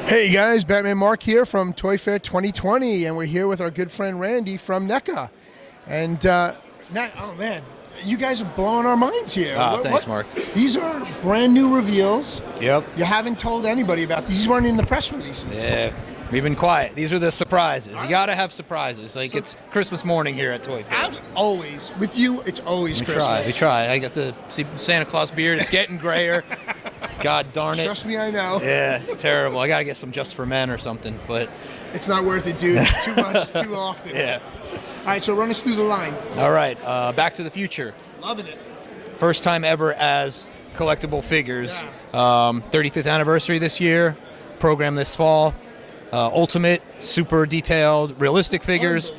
Hey guys, Batman Mark here from Toy Fair 2020, and we're here with our good friend Randy from NECA. And oh man, you guys are blowing our minds here. Thanks, Mark. These are brand new reveals. Yep. You haven't told anybody about these. These weren't in the press releases. Yeah, we've been quiet. These are the surprises. You gotta have surprises. Like, it's Christmas morning here at Toy Fair. Always. With you, it's always Christmas. We try. I got the Santa Claus beard. It's getting grayer. God darn it. Trust me, I know. Yeah, it's terrible. I gotta get some Just for Men or something, but it's not worth it, dude. Too much, too often. Yeah. All right, so run us through the line. All right, Back to the Future. Loving it. First time ever as collectible figures. 35th anniversary this year. Program this fall. Ultimate, super detailed, realistic figures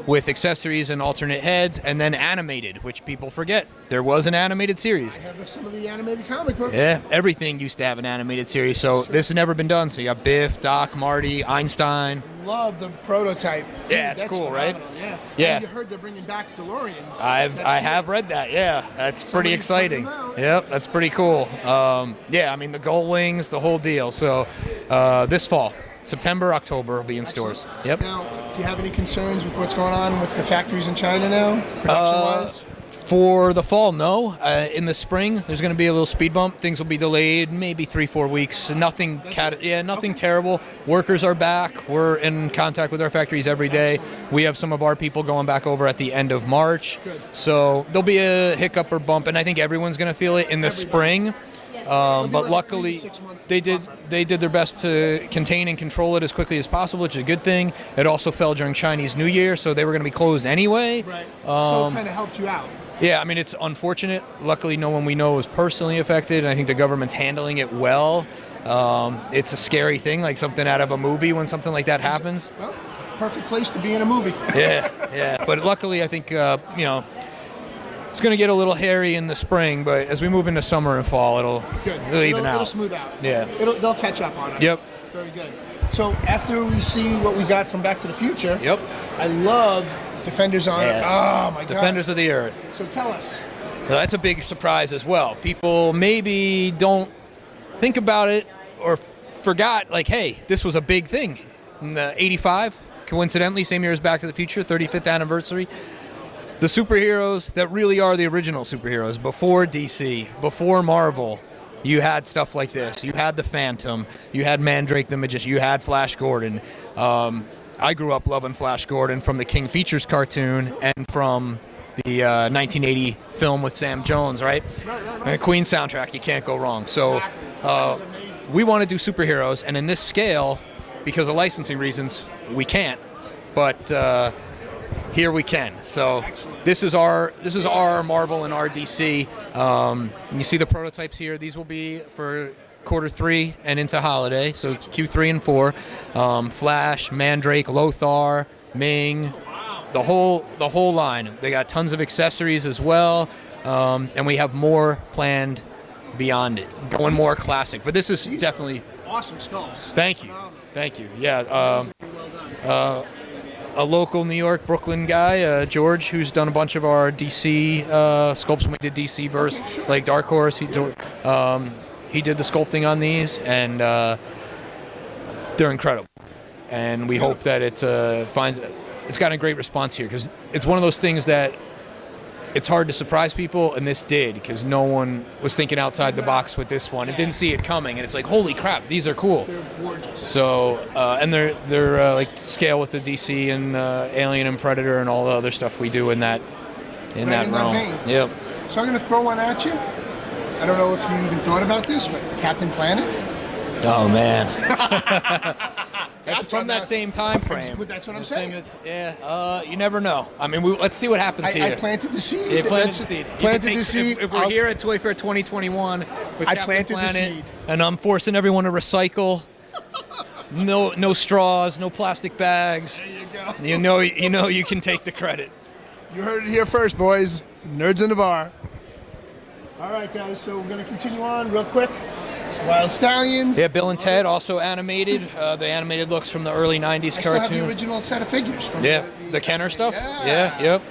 with accessories and alternate heads, and then animated, which people forget. There was an animated series. I have some of the animated comic books. Yeah, everything used to have an animated series, so this has never been done. So you got Biff, Doc, Marty, Einstein. Love the prototype. Dude, yeah, it's cool, phenomenal. right? Yeah. And you heard they're bringing back DeLoreans. I have read that. Yeah, that's pretty exciting. Yep, that's pretty cool. Yeah, I mean the Gull Wings, the whole deal. So this fall, September, October, will be in stores. Yep. Now, do you have any concerns with what's going on with the factories in China now, production-wise? For the fall, no. In the spring, there's going to be a little speed bump. Things will be delayed, maybe 3-4 weeks. Nothing, nothing terrible. Workers are back. We're in contact with our factories every day. Excellent. We have some of our people going back over at the end of March. Good. So there'll be a hiccup or bump, and I think everyone's going to feel it in the spring. But luckily, they did their best to contain and control it as quickly as possible, which is a good thing. It also fell during Chinese New Year, so they were going to be closed anyway. Right. So it kind of helped you out. Yeah, I mean, it's unfortunate. Luckily, no one we know is personally affected, and I think the government's handling it well. It's a scary thing, like something out of a movie when something like that happens. Well, perfect place to be in a movie. Yeah. But luckily, I think, it's going to get a little hairy in the spring, but as we move into summer and fall, it'll even out. It'll smooth out. Yeah. They'll catch up on it. Yep. Very good. So after we see what we got from Back to the Future, yep. I love Defenders on it. Oh, my God. Defenders of the Earth. So tell us. Well, that's a big surprise as well. People maybe don't think about it or forgot, like, hey, this was a big thing. In 85, coincidentally, same year as Back to the Future, 35th anniversary. The superheroes that really are the original superheroes, before DC, before Marvel, you had stuff like this. You had the Phantom, you had Mandrake the Magician, you had Flash Gordon. I grew up loving Flash Gordon from the King Features cartoon and from the 1980 film with Sam Jones, right? And the Queen soundtrack, you can't go wrong. So we want to do superheroes, and in this scale, because of licensing reasons, we can't. But here we can. So this is our Marvel and our DC. You see the prototypes here. These will be for Q3 and into holiday. So Q3 and 4. Flash, Mandrake, Lothar, Ming, the whole line. They got tons of accessories as well, and we have more planned beyond it, going more classic. But this is definitely awesome sculpts. Thank you. Yeah. A local New York, Brooklyn guy, George, who's done a bunch of our DC sculpts when we did DC verse, like Dark Horse. He did the sculpting on these, and they're incredible. And we hope that it's gotten a great response here, because it's one of those things that it's hard to surprise people, and this did, because no one was thinking outside the box with this one. It didn't see it coming, and it's like, holy crap, these are cool. They're gorgeous. So, and they're like scale with the DC and Alien and Predator and all the other stuff we do in that realm. Yep. So I'm going to throw one at you. I don't know if you even thought about this, but Captain Planet. Oh man. That's from that same time frame. That's what I'm saying. You never know. I mean, let's see what happens here. I planted the seed. Planted the seed. If we're here at Toy Fair 2021 with Captain Planet, and I'm forcing everyone to recycle. No straws, no plastic bags. There you go. You know you can take the credit. You heard it here first, boys. Nerds in the bar. All right, guys. So we're gonna continue on real quick. Wild Stallions. Yeah, Bill and Ted, also animated. The animated looks from the early 90s cartoon. I still have the original set of figures. From the Kenner stuff. Yeah, yep.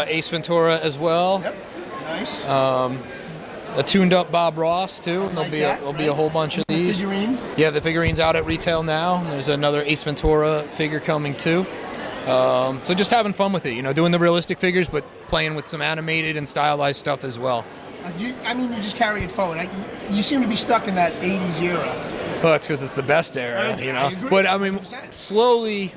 Ace Ventura as well. Yep, nice. a tuned-up Bob Ross too. And there'll be a whole bunch of these. Figurine. Yeah, the figurine's out at retail now. There's another Ace Ventura figure coming too. So just having fun with it, you know, doing the realistic figures, but playing with some animated and stylized stuff as well. You just carry it forward. You seem to be stuck in that 80s era. Well, that's because it's the best era, you know. Agree, but I mean, 100%. slowly,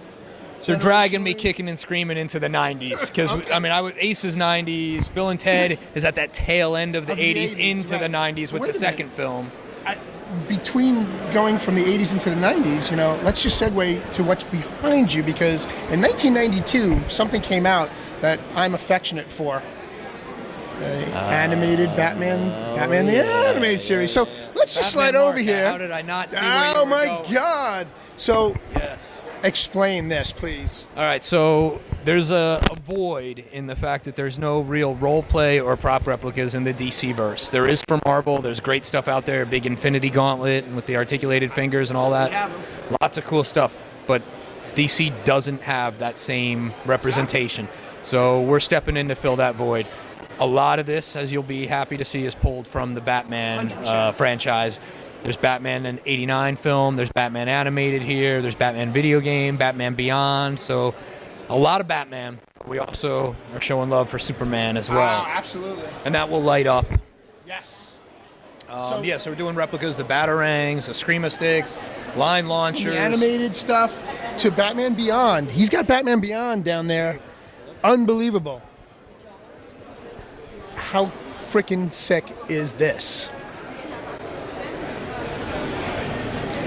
they're dragging me kicking and screaming into the 90s. Because I mean, Ace's 90s, Bill and Ted is at that tail end of the 80s into the 90s with the second film. Between going from the 80s into the 90s, you know, let's just segue to what's behind you, because in 1992, something came out that I'm affectionate for. Animated Batman the Animated Series. So let's just slide over here. How did I not see where you Oh were my going? God! So Yes. explain this, please. All right, so there's a void in the fact that there's no real role play or prop replicas in the DC verse. There is for Marvel. There's great stuff out there, big Infinity Gauntlet and with the articulated fingers and all that. Lots of cool stuff, but DC doesn't have that same representation. So we're stepping in to fill that void. A lot of this, as you'll be happy to see, is pulled from the Batman franchise. There's Batman in '89 film. There's Batman animated here. There's Batman video game, Batman Beyond. So a lot of Batman. We also are showing love for Superman as well. Absolutely. And that will light up. Yes. So we're doing replicas, the Batarangs, the Screama Sticks, line launchers. The animated stuff to Batman Beyond. He's got Batman Beyond down there. Unbelievable. How freaking sick is this?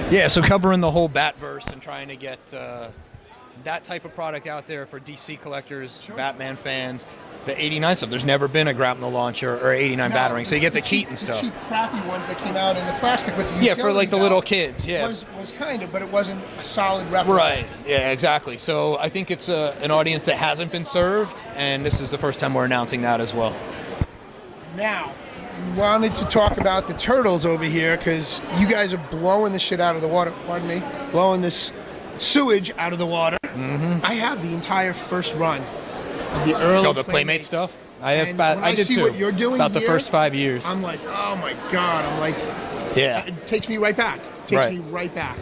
Yeah, so covering the whole Batverse and trying to get that type of product out there for DC collectors, Sure. Batman fans. The '89 stuff, there's never been a grapnel launcher or '89 Batarang, so you get the Keaton stuff. The cheap, crappy ones that came out in the plastic with the utility For like the belt little kids, was kind of, but it wasn't a solid replica. Right, yeah, exactly. So I think it's an audience that hasn't been served, and this is the first time we're announcing that as well. Now, we wanted to talk about the turtles over here because you guys are blowing the shit out of the water. Pardon me, blowing this sewage out of the water. Mm-hmm. I have the entire first run of the early. The Playmate stuff. I have. And when I did see too. what you're doing about here, the first 5 years. I'm like, oh my God. I'm like, Yeah. it takes me right back. Me right back.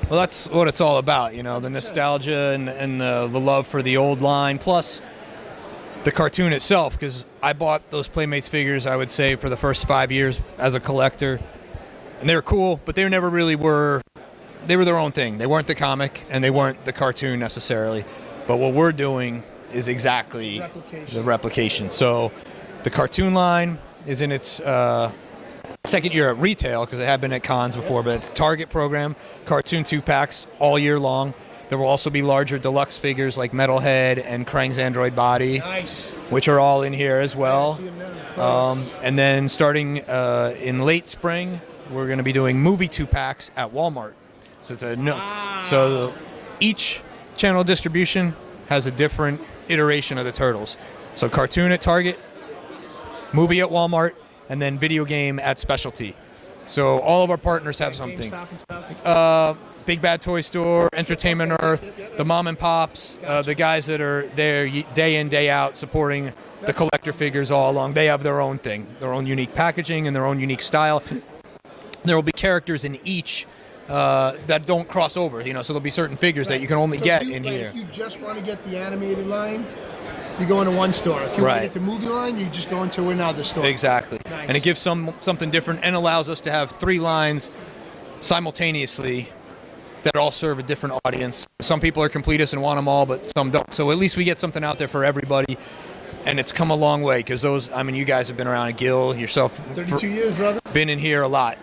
Well, that's what it's all about, you know, the nostalgia and the love for the old line, plus the cartoon itself, because I bought those Playmates figures, I would say, for the first 5 years as a collector. And they were cool, but they never really were. They were their own thing. They weren't the comic, and they weren't the cartoon necessarily. But what we're doing is exactly the replication. So the cartoon line is in its second year at retail, because it had been at cons before, but it's a Target program, cartoon 2-packs all year long. There will also be larger deluxe figures like Metalhead and Krang's Android Body, which are all in here as well. And then starting in late spring, we're going to be doing movie 2-packs at Walmart. So it's so each channel distribution has a different iteration of the Turtles. So cartoon at Target, movie at Walmart, and then video game at Specialty. So all of our partners have something. Big Bad Toy Store, Entertainment Earth, the mom and pops, the guys that are there day in, day out supporting the collector figures all along. They have their own thing, their own unique packaging and their own unique style. There will be characters in each that don't cross over, you know, so there'll be certain figures that you can only get in here. If you just want to get the animated line, you go into one store. If you want to get the movie line, you just go into another store. Exactly. Nice. And it gives something different and allows us to have 3 lines simultaneously that all serve a different audience. Some people are completists and want them all, but some don't. So at least we get something out there for everybody. And it's come a long way, because you guys have been around, Gil, yourself. 32 years, brother. Been in here a lot.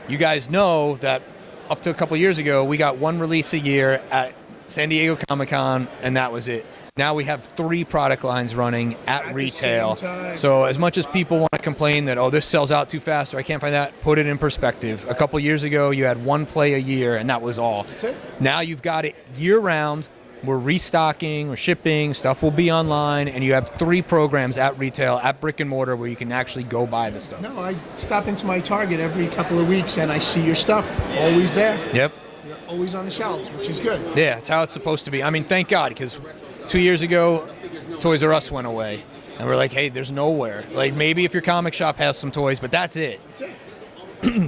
You guys know that up to a couple years ago, we got 1 release a year at San Diego Comic-Con, and that was it. Now we have 3 product lines running at retail. So as much as people want to complain that, this sells out too fast or I can't find that, put it in perspective. A couple years ago, you had 1 play a year, and that was all. That's it. Now you've got it year-round. We're restocking, we're shipping, stuff will be online, and you have 3 programs at retail, at brick and mortar, where you can actually go buy the stuff. No, I stop into my Target every couple of weeks, and I see your stuff always there. Yep. You're always on the shelves, which is good. Yeah, it's how it's supposed to be. I mean, thank God, because 2 years ago, Toys R Us went away, And we're like, hey, there's nowhere. Like, maybe if your comic shop has some toys, but that's it.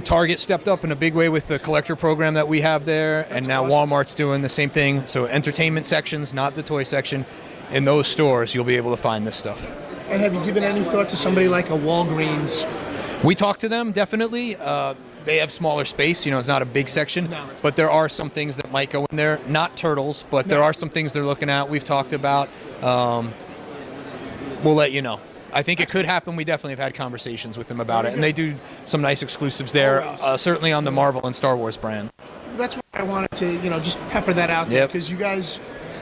Target stepped up in a big way with the collector program that we have there, and now awesome. Walmart's doing the same thing. So entertainment sections, not the toy section. In those stores, you'll be able to find this stuff. And have you given any thought to somebody like a Walgreens? We talk to them, definitely. They have smaller space, it's not a big section, but there are some things that might go in there. Not turtles, but there are some things they're looking at. We've talked about. We'll let you know. I think it could happen. We definitely have had conversations with them about it, and they do some nice exclusives there, certainly on the Marvel and Star Wars brand. That's why I wanted to, just pepper that out there, because you guys,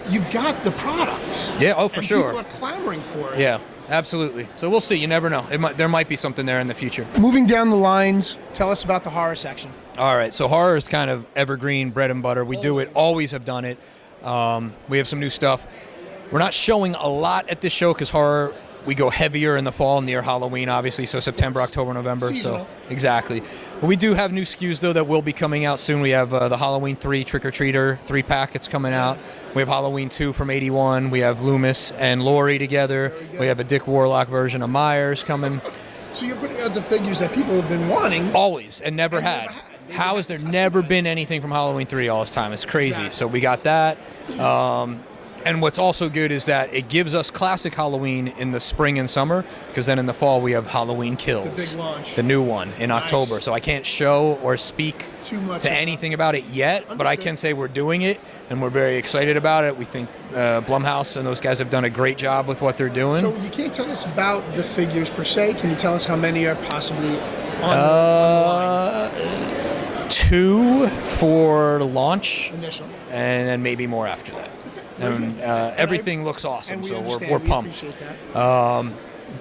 you've got the products. Yeah, oh, for sure. People are clamoring for it. Yeah, absolutely. So we'll see. You never know. There might be something there in the future. Moving down the lines, tell us about the horror section. All right, so horror is kind of evergreen, bread and butter. We do it, always have done it. We have some new stuff. We're not showing a lot at this show because horror, we go heavier in the fall near Halloween, obviously, so September, October, November. Seasonal. So exactly. But we do have new SKUs, though, that will be coming out soon. We have the Halloween 3 Trick-or-Treater 3-pack. It's coming out. We have Halloween 2 from 81. We have Loomis and Laurie together. We have a Dick Warlock version of Myers coming. So you're putting out the figures that people have been wanting. Always, and never had. How has there never been anything from Halloween 3 all this time? It's crazy. Exactly. So we got that. And what's also good is that it gives us classic Halloween in the spring and summer, because then in the fall we have Halloween Kills, the big launch, the new one in October. So I can't show or speak to anything about it yet, but I can say we're doing it, and we're very excited about it. We think Blumhouse and those guys have done a great job with what they're doing. So you can't tell us about the figures per se. Can you tell us how many are possibly on the line? 2 for launch, initial, and then maybe more after that. And everything looks awesome, so we're pumped.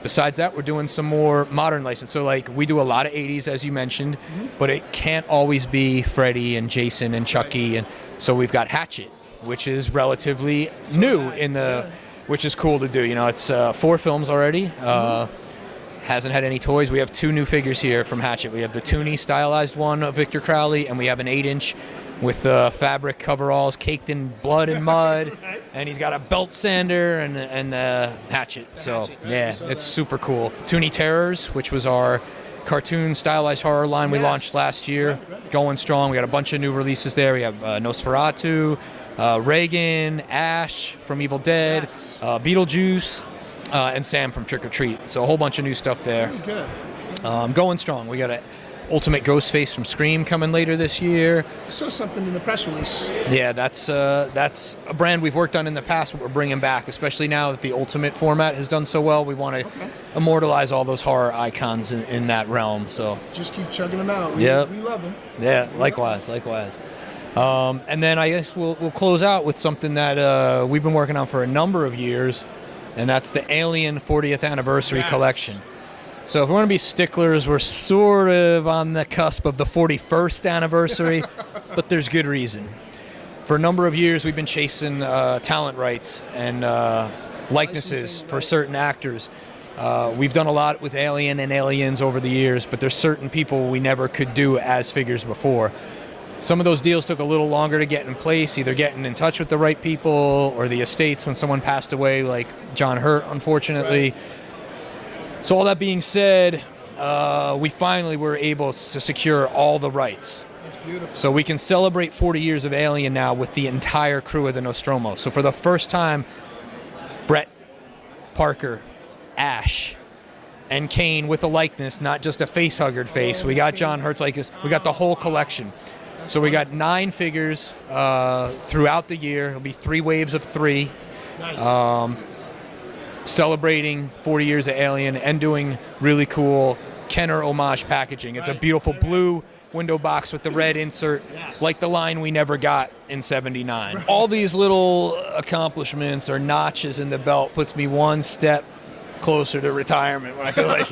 Besides that, we're doing some more modern license. So, like, we do a lot of 80s, as you mentioned, but it can't always be Freddy and Jason and Chucky. And so we've got Hatchet, which is relatively new which is cool to do. It's 4 films already. Hasn't had any toys. We have 2 new figures here from Hatchet. We have the Toonie stylized one of Victor Crowley, and we have an 8-inch with the fabric coveralls caked in blood and mud, and he's got a belt sander and the hatchet. So yeah, it's super cool. Toonie Terrors, which was our cartoon stylized horror line we launched last year, going strong. We got a bunch of new releases there. We have Nosferatu, Reagan, Ash from Evil Dead, Beetlejuice, and Sam from Trick or Treat. So a whole bunch of new stuff there. Very good. Going strong. We got a Ultimate Ghostface from Scream coming later this year. I saw something in the press release. Yeah, that's a brand we've worked on in the past, but we're bringing back, especially now that the Ultimate format has done so well. We want to immortalize all those horror icons in that realm. So just keep chugging them out. We love them. Yeah, likewise. And then I guess we'll close out with something that we've been working on for a number of years, and that's the Alien 40th Anniversary Collection. So if we want to be sticklers, we're sort of on the cusp of the 41st anniversary, but there's good reason. For a number of years, we've been chasing talent rights and likenesses for certain actors. We've done a lot with Alien and Aliens over the years, but there's certain people we never could do as figures before. Some of those deals took a little longer to get in place, either getting in touch with the right people or the estates when someone passed away, like John Hurt, unfortunately. Right. So all that being said, we finally were able to secure all the rights. That's beautiful. So we can celebrate 40 years of Alien now with the entire crew of the Nostromo. So for the first time, Brett, Parker, Ash, and Kane with a likeness, not just a face-huggered face. We got John Hurt's likeness. We got the whole collection. So we got 9 figures throughout the year. It'll be 3 waves of 3. Nice. Celebrating 40 years of Alien and doing really cool Kenner homage packaging. It's a beautiful blue window box with the red insert, like the line we never got in '79. Right. All these little accomplishments or notches in the belt puts me one step closer to retirement when I feel like,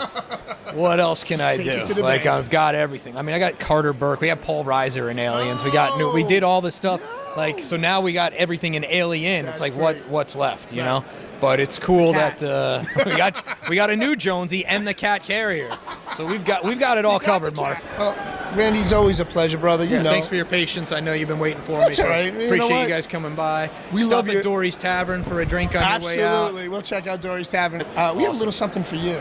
what else can I do? Like, I've got everything. I mean, I got Carter Burke. We have Paul Reiser in Aliens. We did all this stuff. Like, so now we got everything in Alien. It's like, what's left, you know? But it's cool that we got a new Jonesy and the Cat Carrier. So we've got it all covered, Mark. Well, Randy's always a pleasure, brother. You know. Thanks for your patience. I know you've been waiting for That's me. all right. You know Appreciate what? you guys coming by. We Stop love at you. Dory's Tavern for a drink on your way out. Absolutely. We'll check out Dory's Tavern. We have a little something for you.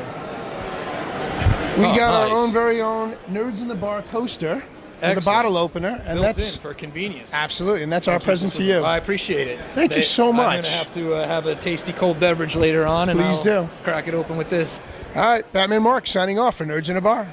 We got our nice. own very own Nerds in the Bar coaster with a Excellent. bottle opener, and Built that's in for convenience. absolutely, and that's our present to you. I appreciate it. Thank you so I'm much. going to have to have a tasty cold beverage later on, and Please I'll do. crack it open with this. All right, Batman Mark signing off for Nerds in a Bar.